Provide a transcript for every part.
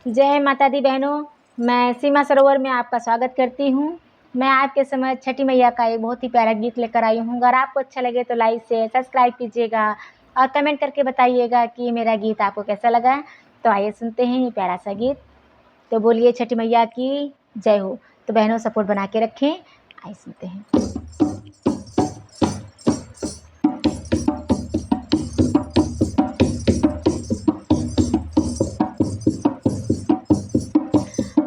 जय माता दी बहनों, मैं सीमा सरोवर में आपका स्वागत करती हूँ। मैं आपके समझ छठी मैया का एक बहुत ही प्यारा गीत लेकर आई हूँ। अगर आपको अच्छा लगे तो लाइक शेयर सब्सक्राइब कीजिएगा और कमेंट करके बताइएगा कि मेरा गीत आपको कैसा लगा। तो आइए सुनते हैं ये प्यारा सा गीत। तो बोलिए छठी मैया की जय हो। तो बहनों सपोर्ट बना के रखें। आइए सुनते हैं।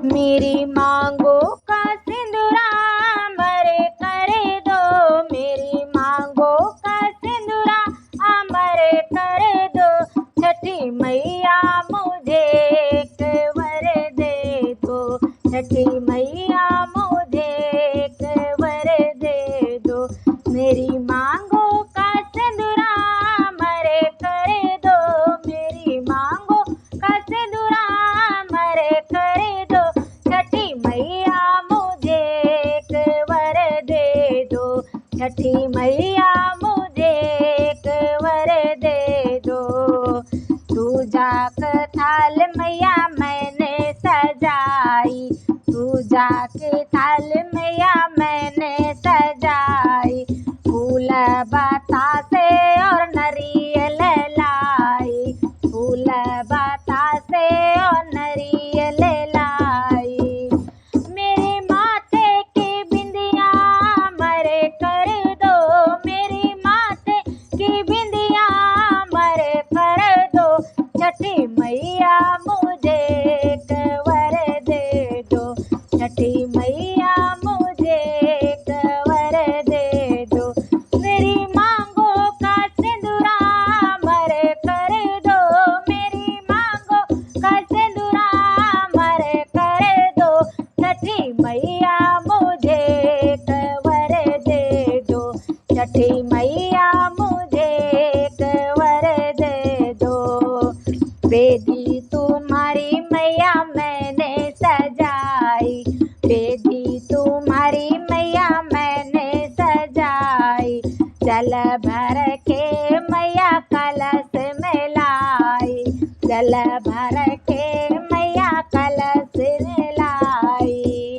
मेरी मांगो का सिंदूरा अमर कर दो, मेरी मांगो का सिंदूरा अमर कर दो। छठी मैया मुझे एक वर दे दो, छठी मैया मुझे एक वर दे दो। मेरी मांगो का सिंदूरा अमर कर दो, मेरी मांगो का सिंदूरा अमर कर दो। छठी मैया मुझे एक वर दे दो, छठी मैया मुझे एक वर दे दो। पूजा का थाल मैया मैंने सजाई, पूजा के थाल मैया मैंने सजाई। फूल बतासे और नारियल लाई, फूल बतासे और नारियल लाई। मेरे माथे की बिंदिया अमर कर दो, मेरी माथे की बिंदिया अमर कर दो। छठी मैया मुझे एक वर दे दो, छठी मैया मुझे एक वर दे दो। मेरी मांगो का सिंदूरा अमर कर दो, मेरी मांगो का सिंदूरा अमर कर दो। छठी मैया मुझे एक वर दे दो, छठी मैया मुझे एक वर दे दो। बेदी तुम्हारी मैया मैंने सजाई, बेदी तुम्हारी मैया मैंने सजाई। जल भर के मैया कलश में लाई, जल भर के मैया कलश में लाई।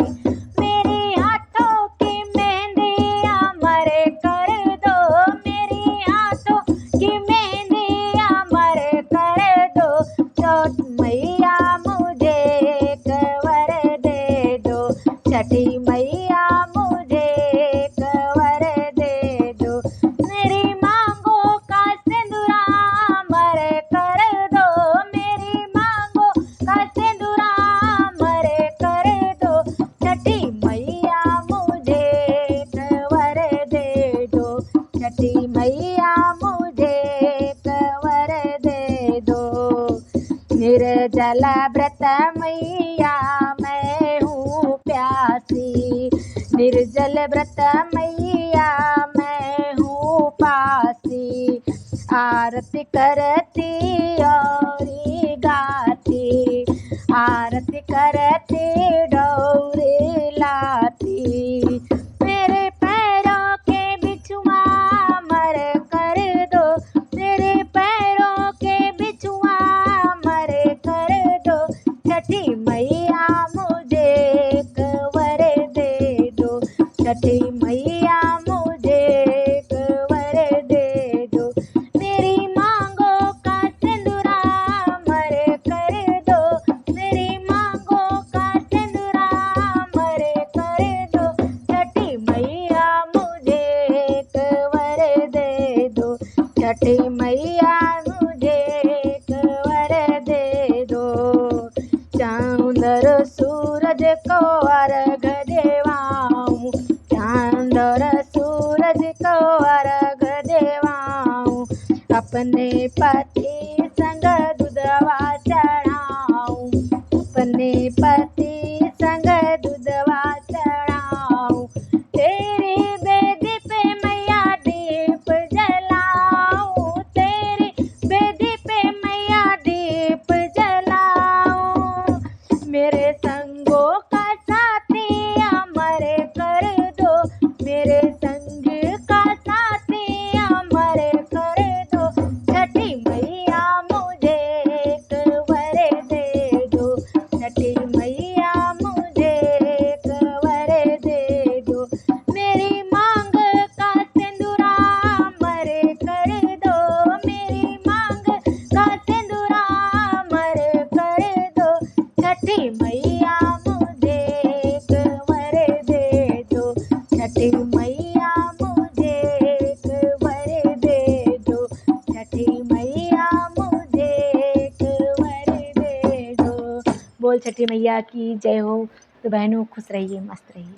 मेरे हाथों की मेहंदी अमर कर दो, मेरे हाथों की मेहंदी अमर कर दो। छठ मैया मुझे एक वर दे दो, छठी मैया मुझे एक वर दे दो। मेरी मांगो का सिंदूरा अमर कर दो, मेरी मांगो का सिंदूरा अमर कर दो। छठी मैया मुझे एक वर दे दो, छठी मैया मुझे एक वर दे दो। निर्जल व्रत मैया मैं हूँ प्यासी, निर्जल व्रत मैया मैं हूँ पासी। आरती करती और गाती, आरती करती डोरी लाती। मेरे पैरों के बिछुआ अमर कर दो, मेरे पैरों के बिछुआ अमर कर दो। छठी मैया मुझे एक वर दे दो, छठी मैया मुझे एक वर दे दो। मेरी मांगो का सिंदूरा अमर कर दो, मेरी मांगो का सिंदूरा अमर कर दो। छठी मैया मुझे एक वर दे दो, छठी मैया मुझे एक वर दे दो। चांद और सूरज को अर्घ देवाऊं, चांद और सूरज को अर्घ देवाऊं। अपने पति संग दूधवा चढ़ाऊं, अपने पति संग दूधवा चढ़ाऊं। तेरी बेदी पे मैया दीप जलाऊं, तेरी बेदी पे मैया दीप जलाऊं। मेरे संगों का साथी अमर कर दो, मेरे संग का साथी अमर कर दो। छठी मैया बोल छठी मैया की जय हो। तो बहनों खुश रहिए, मस्त रहिए।